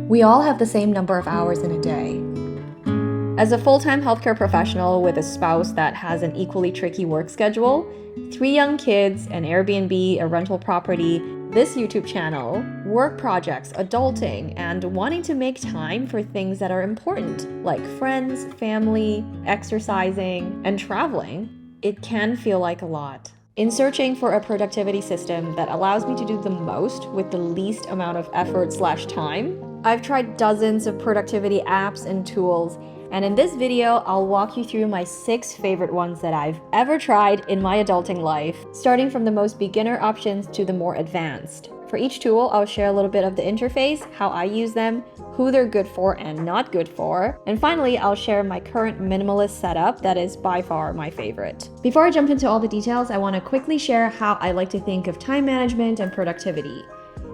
We all have the same number of hours in a day. As a full-time healthcare professional with a spouse that has an equally tricky work schedule, 3 young kids, an Airbnb, a rental property, this YouTube channel, work projects, adulting, and wanting to make time for things that are important, like friends, family, exercising, and traveling, it can feel like a lot. In searching for a productivity system that allows me to do the most with the least amount of effort/time, I've tried dozens of productivity apps and tools, and in this video, I'll walk you through my 6 favorite ones that I've ever tried in my adulting life, starting from the most beginner options to the more advanced. For each tool, I'll share a little bit of the interface, how I use them, who they're good for and not good for, and finally, I'll share my current minimalist setup that is by far my favorite. Before I jump into all the details, I want to quickly share how I like to think of time management and productivity.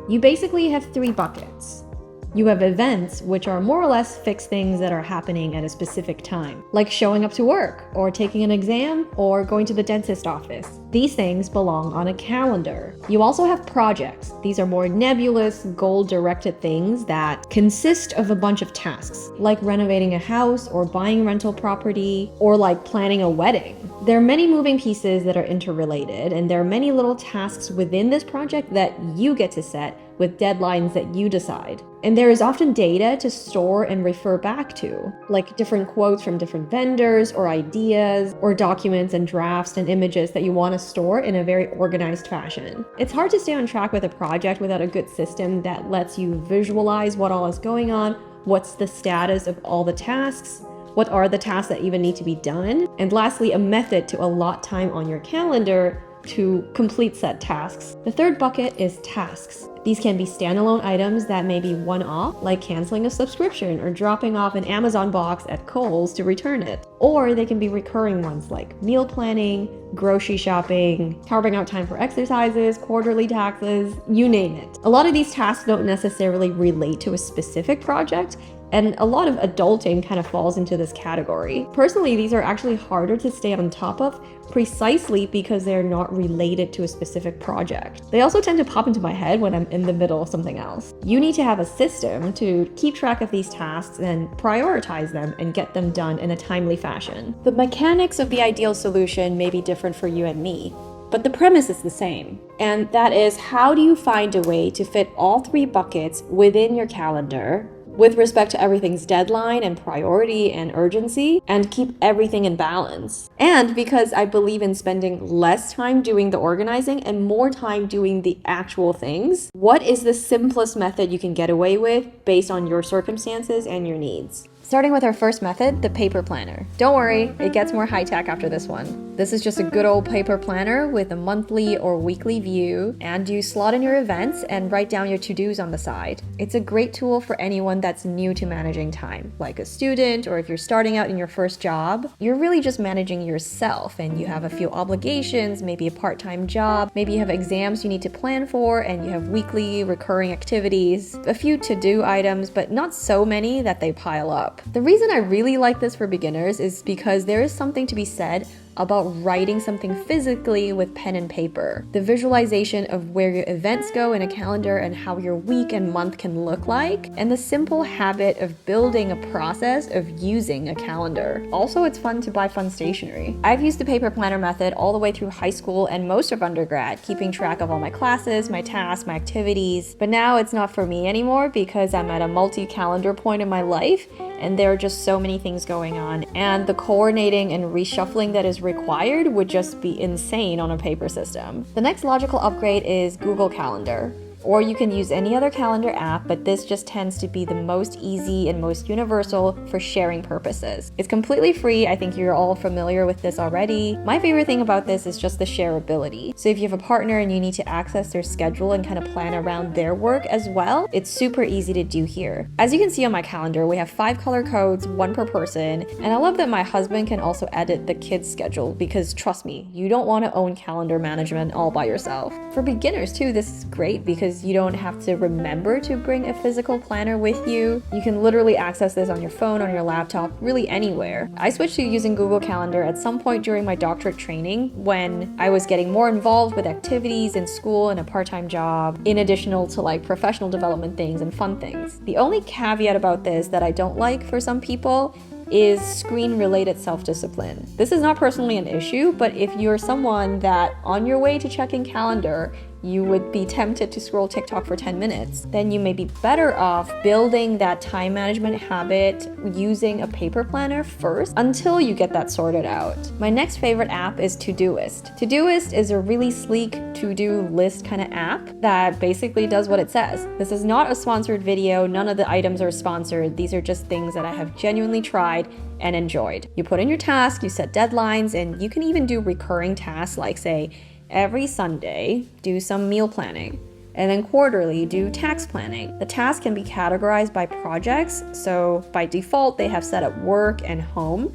You basically have 3 buckets. You have events, which are more or less fixed things that are happening at a specific time, like showing up to work, or taking an exam, or going to the dentist office. These things belong on a calendar. You also have projects. These are more nebulous, goal-directed things that consist of a bunch of tasks, like renovating a house, or buying rental property, or like planning a wedding. There are many moving pieces that are interrelated, and there are many little tasks within this project that you get to set with deadlines that you decide. And there is often data to store and refer back to, like different quotes from different vendors or ideas or documents and drafts and images that you want to store in a very organized fashion. It's hard to stay on track with a project without a good system that lets you visualize what all is going on, what's the status of all the tasks, what are the tasks that even need to be done, and lastly, a method to allot time on your calendar to complete said tasks. The third bucket is tasks. These can be standalone items that may be one-off, like canceling a subscription or dropping off an Amazon box at Kohl's to return it. Or they can be recurring ones like meal planning, grocery shopping, carving out time for exercises, quarterly taxes, you name it. A lot of these tasks don't necessarily relate to a specific project, and a lot of adulting kind of falls into this category. Personally, these are actually harder to stay on top of precisely because they're not related to a specific project. They also tend to pop into my head when I'm in the middle of something else. You need to have a system to keep track of these tasks and prioritize them and get them done in a timely fashion. The mechanics of the ideal solution may be different for you and me, but the premise is the same. And that is, how do you find a way to fit all 3 buckets within your calendar with respect to everything's deadline and priority and urgency, and keep everything in balance? And because I believe in spending less time doing the organizing and more time doing the actual things, what is the simplest method you can get away with based on your circumstances and your needs? Starting with our first method, the paper planner. Don't worry, it gets more high-tech after this one. This is just a good old paper planner with a monthly or weekly view, and you slot in your events and write down your to-dos on the side. It's a great tool for anyone that's new to managing time, like a student, or if you're starting out in your first job. You're really just managing yourself, and you have a few obligations, maybe a part-time job, maybe you have exams you need to plan for, and you have weekly recurring activities, a few to-do items, but not so many that they pile up. The reason I really like this for beginners is because there is something to be said about writing something physically with pen and paper. The visualization of where your events go in a calendar and how your week and month can look like, and the simple habit of building a process of using a calendar. Also, it's fun to buy fun stationery. I've used the paper planner method all the way through high school and most of undergrad, keeping track of all my classes, my tasks, my activities. But now it's not for me anymore because I'm at a multi-calendar point in my life, and there are just so many things going on, and the coordinating and reshuffling that is required would just be insane on a paper system. The next logical upgrade is Google Calendar. Or you can use any other calendar app, but this just tends to be the most easy and most universal for sharing purposes. It's completely free. I think you're all familiar with this already. My favorite thing about this is just the shareability. So if you have a partner and you need to access their schedule and kind of plan around their work as well, it's super easy to do here. As you can see on my calendar, we have 5 color codes, 1 per person, and I love that my husband can also edit the kids' schedule because trust me, you don't want to own calendar management all by yourself. For beginners too, this is great because is you don't have to remember to bring a physical planner with you. You can literally access this on your phone, on your laptop, really anywhere. I switched to using Google Calendar at some point during my doctorate training when I was getting more involved with activities in school and a part-time job, in addition to like professional development things and fun things. The only caveat about this that I don't like for some people is screen-related self-discipline. This is not personally an issue, but if you're someone that on your way to checking calendar, you would be tempted to scroll TikTok for 10 minutes, then you may be better off building that time management habit using a paper planner first until you get that sorted out. My next favorite app is Todoist. Todoist is a really sleek to-do list kind of app that basically does what it says. This is not a sponsored video. None of the items are sponsored. These are just things that I have genuinely tried and enjoyed. You put in your task, you set deadlines, and you can even do recurring tasks like, say, every Sunday, do some meal planning, and then quarterly, do tax planning. The tasks can be categorized by projects, so by default, they have set up work and home,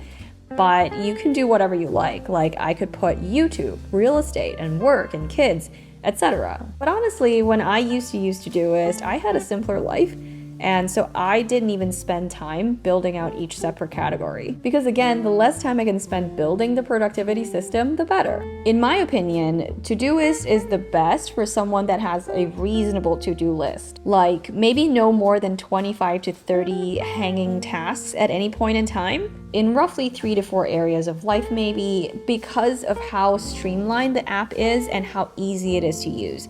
but you can do whatever you like. Like I could put YouTube, real estate, and work, and kids, etc. But honestly, when I used to use Todoist, I had a simpler life. And so I didn't even spend time building out each separate category. Because again, the less time I can spend building the productivity system, the better. In my opinion, Todoist is the best for someone that has a reasonable to-do list. Like maybe no more than 25 to 30 hanging tasks at any point in time, in roughly 3 to 4 areas of life maybe, because of how streamlined the app is and how easy it is to use.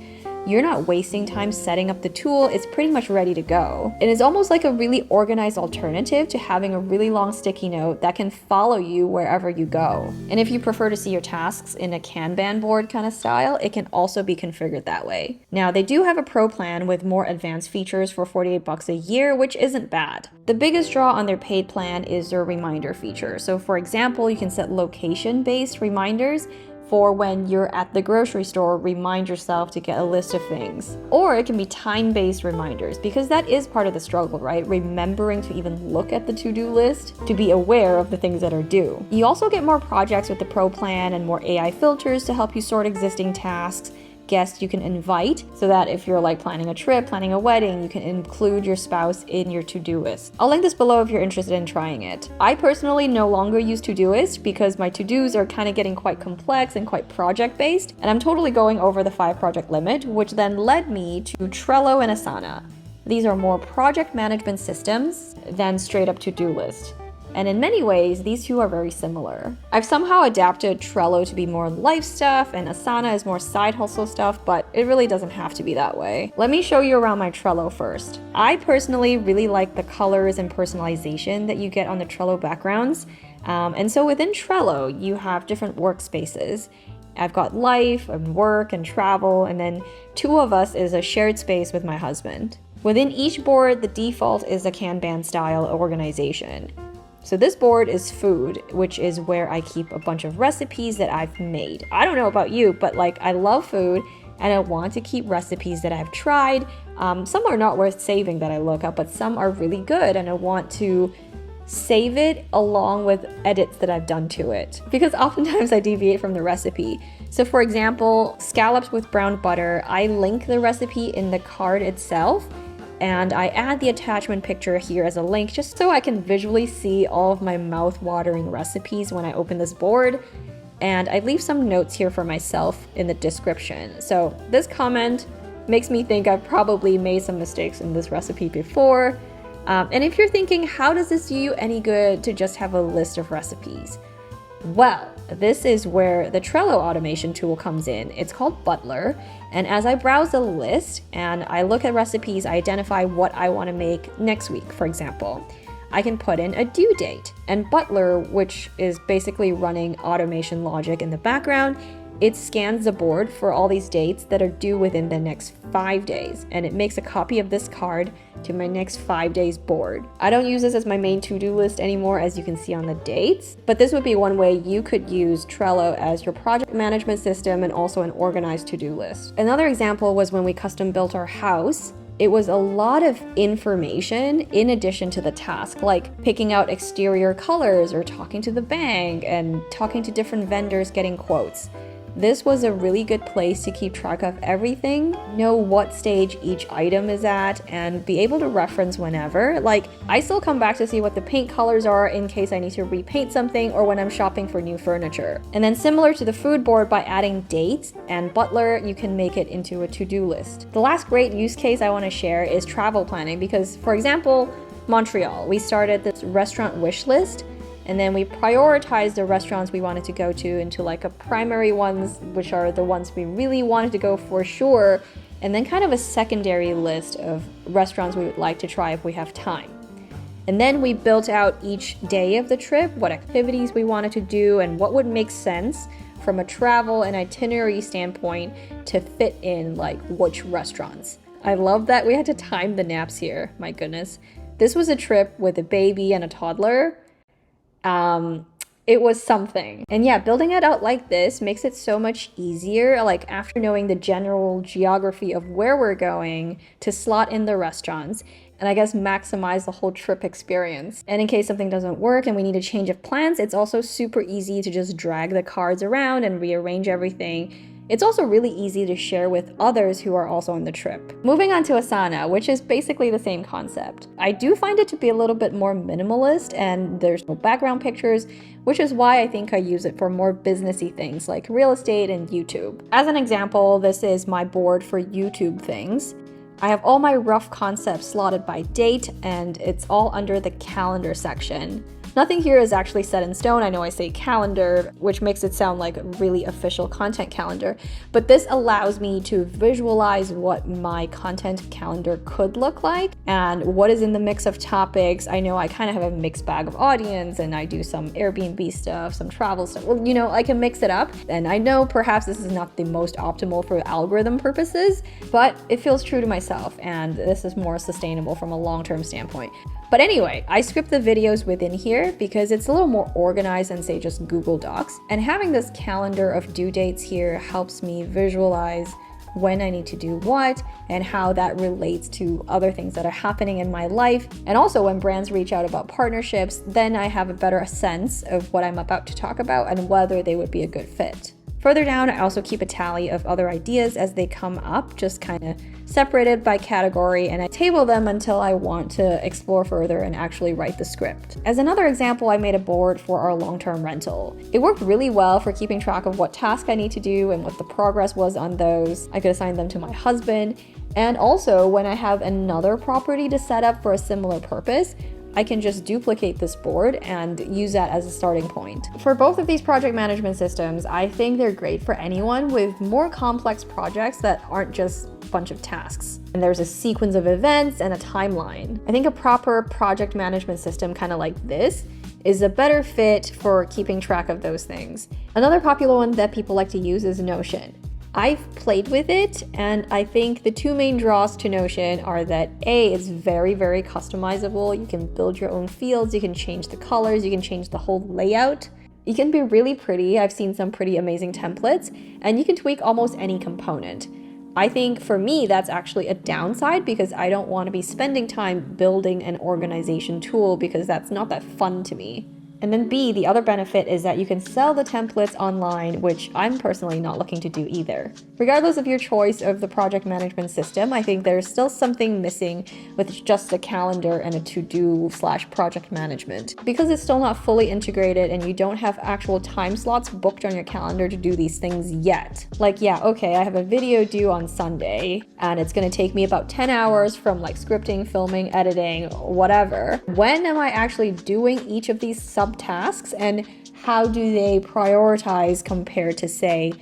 You're not wasting time setting up the tool, it's pretty much ready to go. It is almost like a really organized alternative to having a really long sticky note that can follow you wherever you go. And if you prefer to see your tasks in a Kanban board kind of style, it can also be configured that way. Now, they do have a pro plan with more advanced features for $48 a year, which isn't bad. The biggest draw on their paid plan is their reminder feature. So for example, you can set location-based reminders for when you're at the grocery store, remind yourself to get a list of things. Or it can be time-based reminders, because that is part of the struggle, right? Remembering to even look at the to-do list, to be aware of the things that are due. You also get more projects with the Pro plan and more AI filters to help you sort existing tasks, guests you can invite, so that if you're like planning a trip, planning a wedding, you can include your spouse in your to-do list. I'll link this below if you're interested in trying it. I personally no longer use Todoist because my to-dos are kind of getting quite complex and quite project-based, and I'm totally going over the 5 project limit, which then led me to Trello and Asana. These are more project management systems than straight up to-do list. And in many ways, these two are very similar. I've somehow adapted Trello to be more life stuff and Asana is more side hustle stuff, but it really doesn't have to be that way. Let me show you around my Trello first. I personally really like the colors and personalization that you get on the Trello backgrounds. And so within Trello, you have different workspaces. I've got life and work and travel, and then 2 of us is a shared space with my husband. Within each board, the default is a Kanban style organization. So this board is food, which is where I keep a bunch of recipes that I've made. I don't know about you, but like I love food and I want to keep recipes that I've tried. Some are not worth saving that I look up, but some are really good and I want to save it along with edits that I've done to it, because oftentimes I deviate from the recipe. So for example, scallops with brown butter, I link the recipe in the card itself, and I add the attachment picture here as a link just so I can visually see all of my mouth-watering recipes when I open this board. And I leave some notes here for myself in the description. So this comment makes me think I've probably made some mistakes in this recipe before. And if you're thinking, how does this do you any good to just have a list of recipes? Well, this is where the Trello automation tool comes in. It's called Butler. And as I browse the list and I look at recipes, I identify what I want to make next week, for example. I can put in a due date. And Butler, which is basically running automation logic in the background, it scans the board for all these dates that are due within the next 5 days, and it makes a copy of this card to my next 5 days board. I don't use this as my main to-do list anymore, as you can see on the dates, but this would be one way you could use Trello as your project management system and also an organized to-do list. Another example was when we custom built our house. It was a lot of information in addition to the task, like picking out exterior colors or talking to the bank and talking to different vendors, getting quotes. This was a really good place to keep track of everything, know what stage each item is at, and be able to reference whenever. Like, I still come back to see what the paint colors are in case I need to repaint something or when I'm shopping for new furniture. And then similar to the food board, by adding dates and Butler, you can make it into a to-do list. The last great use case I want to share is travel planning because, for example, Montreal, we started this restaurant wish list, and then we prioritized the restaurants we wanted to go to into like a primary ones, which are the ones we really wanted to go for sure, and then kind of a secondary list of restaurants we would like to try if we have time. And then we built out each day of the trip, what activities we wanted to do, and what would make sense from a travel and itinerary standpoint to fit in like which restaurants. I love that we had to time the naps here, my goodness. This was a trip with a baby and a toddler. It was something. And yeah, building it out like this makes it so much easier, like after knowing the general geography of where we're going, to slot in the restaurants and I guess maximize the whole trip experience. And in case something doesn't work and we need a change of plans, it's also super easy to just drag the cards around and rearrange everything. It's also really easy to share with others who are also on the trip. Moving on to Asana, which is basically the same concept. I do find it to be a little bit more minimalist and there's no background pictures, which is why I think I use it for more businessy things like real estate and YouTube. As an example, this is my board for YouTube things. I have all my rough concepts slotted by date and it's all under the calendar section. Nothing here is actually set in stone. I know I say calendar, which makes it sound like a really official content calendar, but this allows me to visualize what my content calendar could look like and what is in the mix of topics. I know I kind of have a mixed bag of audience and I do some Airbnb stuff, some travel stuff. Well, you know, I can mix it up. And I know perhaps this is not the most optimal for algorithm purposes, but it feels true to myself and this is more sustainable from a long-term standpoint. But anyway, I script the videos within here because it's a little more organized than say just Google Docs. And having this calendar of due dates here helps me visualize when I need to do what and how that relates to other things that are happening in my life. And also when brands reach out about partnerships, then I have a better sense of what I'm about to talk about and whether they would be a good fit. Further down, I also keep a tally of other ideas as they come up, just kind of separated by category, and I table them until I want to explore further and actually write the script. As another example, I made a board for our long-term rental. It worked really well for keeping track of what task I need to do and what the progress was on those. I could assign them to my husband, and also when I have another property to set up for a similar purpose, I can just duplicate this board and use that as a starting point. For both of these project management systems, I think they're great for anyone with more complex projects that aren't just a bunch of tasks. And there's a sequence of events and a timeline. I think a proper project management system kind of like this is a better fit for keeping track of those things. Another popular one that people like to use is Notion. I've played with it, and I think the two main draws to Notion are that A, it's very, very customizable. You can build your own fields, you can change the colors, you can change the whole layout. It can be really pretty. I've seen some pretty amazing templates, and you can tweak almost any component. I think for me, that's actually a downside because I don't want to be spending time building an organization tool because that's not that fun to me. And then B, the other benefit is that you can sell the templates online, which I'm personally not looking to do either. Regardless of your choice of the project management system, I think there's still something missing with just a calendar and a to-do/project management. Because it's still not fully integrated and you don't have actual time slots booked on your calendar to do these things yet. Like, yeah, okay, I have a video due on Sunday and it's gonna take me about 10 hours from like scripting, filming, editing, whatever. When am I actually doing each of these subtasks and how do they prioritize compared to, say,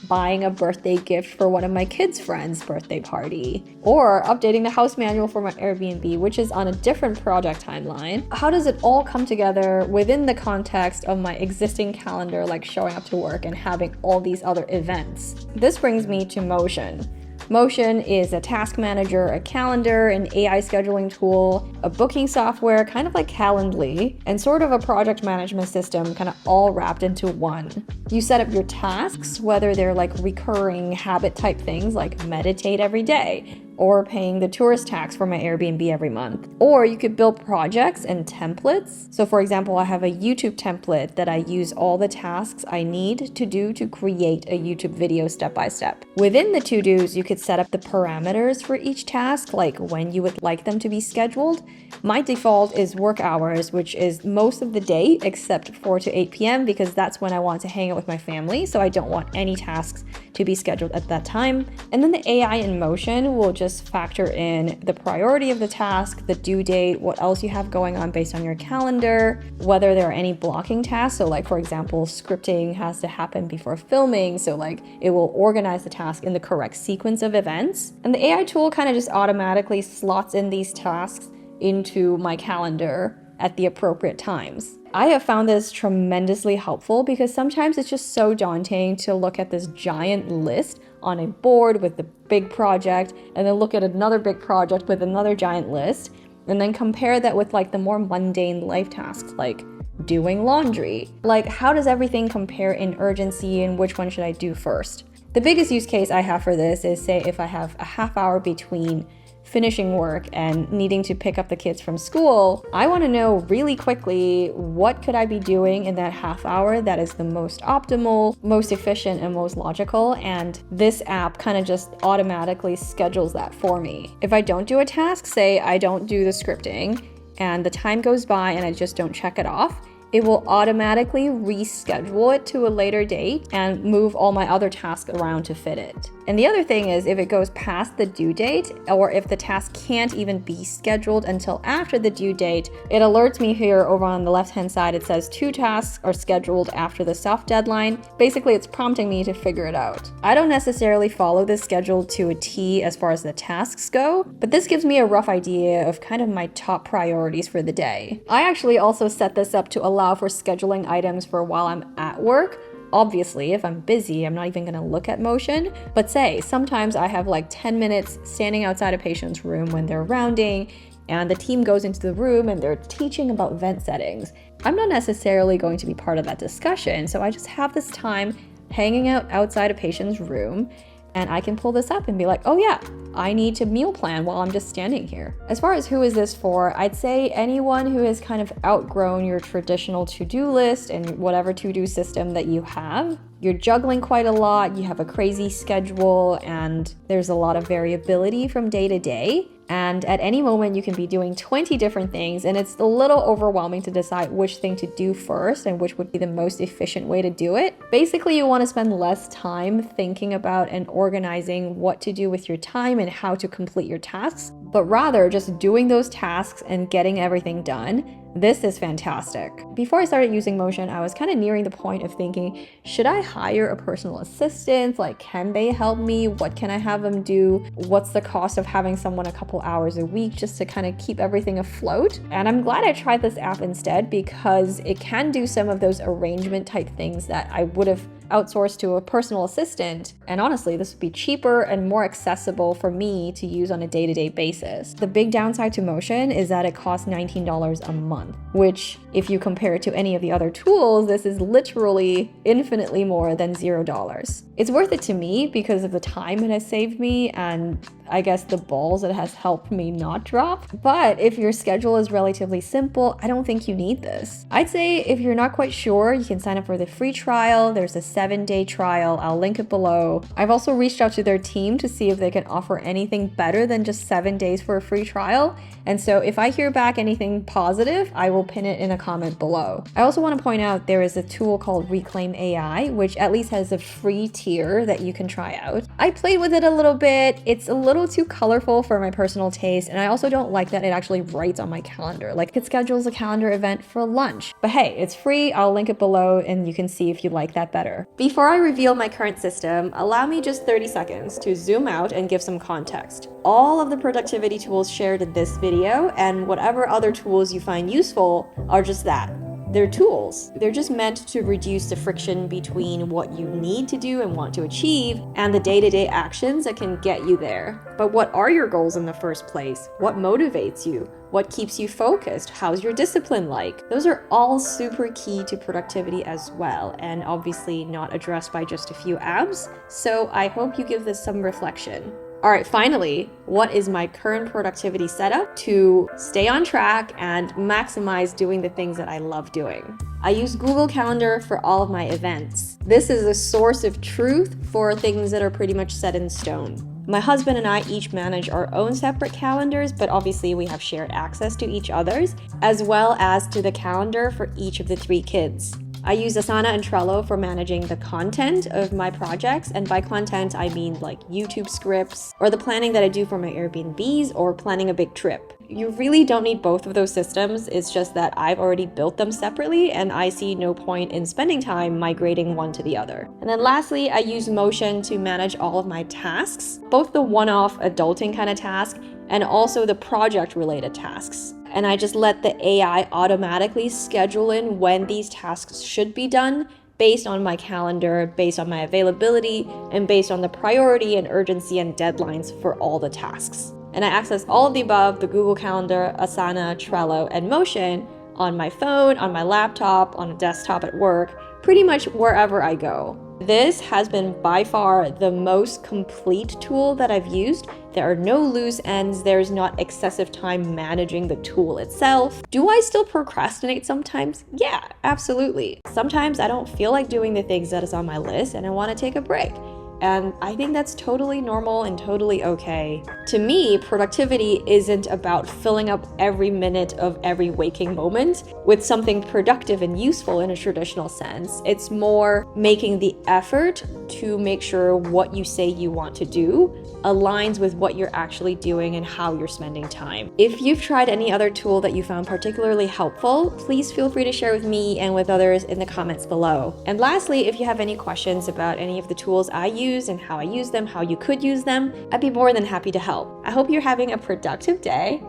buying a birthday gift for one of my kids' friends' birthday party, or updating the house manual for my Airbnb, which is on a different project timeline? How does it all come together within the context of my existing calendar, like showing up to work and having all these other events? This brings me to Motion. Motion is a task manager, a calendar, an AI scheduling tool, a booking software, kind of like Calendly, and sort of a project management system, kind of all wrapped into one. You set up your tasks, whether they're like recurring habit type things like meditate every day, or paying the tourist tax for my Airbnb every month. Or you could build projects and templates. So for example, I have a YouTube template that I use all the tasks I need to do to create a YouTube video step by step. Within the to-dos, you could set up the parameters for each task, like when you would like them to be scheduled. My default is work hours, which is most of the day except 4 to 8 p.m. because that's when I want to hang out with my family, so I don't want any tasks to be scheduled at that time. And then the AI in motion will just factor in the priority of the task, the due date, what else you have going on based on your calendar, whether there are any blocking tasks. So like, for example, scripting has to happen before filming, so like it will organize the task in the correct sequence of events. And the AI tool kind of just automatically slots in these tasks into my calendar at the appropriate times. I have found this tremendously helpful because sometimes it's just so daunting to look at this giant list on a board with the big project and then look at another big project with another giant list and then compare that with like the more mundane life tasks like doing laundry. Like, how does everything compare in urgency and which one should I do first? The biggest use case I have for this is, say, if I have a half hour between finishing work and needing to pick up the kids from school, I want to know really quickly what could I be doing in that half hour that is the most optimal, most efficient, and most logical, and this app kind of just automatically schedules that for me. If I don't do a task, say I don't do the scripting, and the time goes by and I just don't check it off, it will automatically reschedule it to a later date and move all my other tasks around to fit it. And the other thing is, if it goes past the due date, or if the task can't even be scheduled until after the due date, it alerts me here over on the left-hand side. It says 2 tasks are scheduled after the soft deadline. Basically, it's prompting me to figure it out. I don't necessarily follow this schedule to a T as far as the tasks go, but this gives me a rough idea of kind of my top priorities for the day. I actually also set this up to allow for scheduling items for while I'm at work. Obviously, if I'm busy, I'm not even gonna look at motion, but say, sometimes I have like 10 minutes standing outside a patient's room when they're rounding, and the team goes into the room and they're teaching about vent settings. I'm not necessarily going to be part of that discussion, so I just have this time hanging out outside a patient's room, and I can pull this up and be like, oh yeah, I need to meal plan while I'm just standing here. As far as who is this for, I'd say anyone who has kind of outgrown your traditional to-do list and whatever to-do system that you have. You're juggling quite a lot, you have a crazy schedule, and there's a lot of variability from day to day. And at any moment, you can be doing 20 different things, and it's a little overwhelming to decide which thing to do first and which would be the most efficient way to do it. Basically, you want to spend less time thinking about and organizing what to do with your time and how to complete your tasks, but rather just doing those tasks and getting everything done. This is fantastic. Before I started using Motion, I was kind of nearing the point of thinking, should I hire a personal assistant? Like, can they help me? What can I have them do? What's the cost of having someone a couple hours a week just to kind of keep everything afloat? And I'm glad I tried this app instead because it can do some of those arrangement type things that I would have outsourced to a personal assistant. And honestly, this would be cheaper and more accessible for me to use on a day-to-day basis. The big downside to Motion is that it costs $19 a month, which if you compare it to any of the other tools, this is literally infinitely more than $0. It's worth it to me because of the time it has saved me and I guess the balls it has helped me not drop. But if your schedule is relatively simple, I don't think you need this. I'd say if you're not quite sure, you can sign up for the free trial. There's a 7-day trial. I'll link it below. I've also reached out to their team to see if they can offer anything better than just 7 days for a free trial. And so if I hear back anything positive, I will pin it in a comment below. I also want to point out there is a tool called Reclaim AI, which at least has a free tier that you can try out. I played with it a little bit. It's a little too colorful for my personal taste, and I also don't like that it actually writes on my calendar. Like, it schedules a calendar event for lunch. But hey, it's free. I'll link it below and you can see if you like that better. Before I reveal my current system, allow me just 30 seconds to zoom out and give some context. All of the productivity tools shared in this video and whatever other tools you find useful are just that. They're tools. They're just meant to reduce the friction between what you need to do and want to achieve and the day-to-day actions that can get you there. But what are your goals in the first place? What motivates you? What keeps you focused? How's your discipline like? Those are all super key to productivity as well, and obviously not addressed by just a few apps. So I hope you give this some reflection. All right, finally, what is my current productivity setup to stay on track and maximize doing the things that I love doing? I use Google Calendar for all of my events. This is a source of truth for things that are pretty much set in stone. My husband and I each manage our own separate calendars, but obviously we have shared access to each other's, as well as to the calendar for each of the 3 kids. I use Asana and Trello for managing the content of my projects, and by content I mean like YouTube scripts or the planning that I do for my Airbnbs or planning a big trip. You really don't need both of those systems, it's just that I've already built them separately and I see no point in spending time migrating one to the other. And then lastly, I use Motion to manage all of my tasks, both the one-off adulting kind of task and also the project-related tasks. And I just let the AI automatically schedule in when these tasks should be done based on my calendar, based on my availability, and based on the priority and urgency and deadlines for all the tasks. And I access all of the above, the Google Calendar, Asana, Trello, and Motion on my phone, on my laptop, on a desktop at work, pretty much wherever I go. This has been by far the most complete tool that I've used. There are no loose ends, there's not excessive time managing the tool itself. Do I still procrastinate sometimes? Yeah, absolutely. Sometimes I don't feel like doing the things that is on my list and I want to take a break. And I think that's totally normal and totally okay. To me, productivity isn't about filling up every minute of every waking moment with something productive and useful in a traditional sense. It's more making the effort to make sure what you say you want to do aligns with what you're actually doing and how you're spending time. If you've tried any other tool that you found particularly helpful, please feel free to share with me and with others in the comments below. And lastly, if you have any questions about any of the tools I use and how I use them, how you could use them, I'd be more than happy to help. I hope you're having a productive day,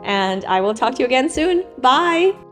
and I will talk to you again soon. Bye!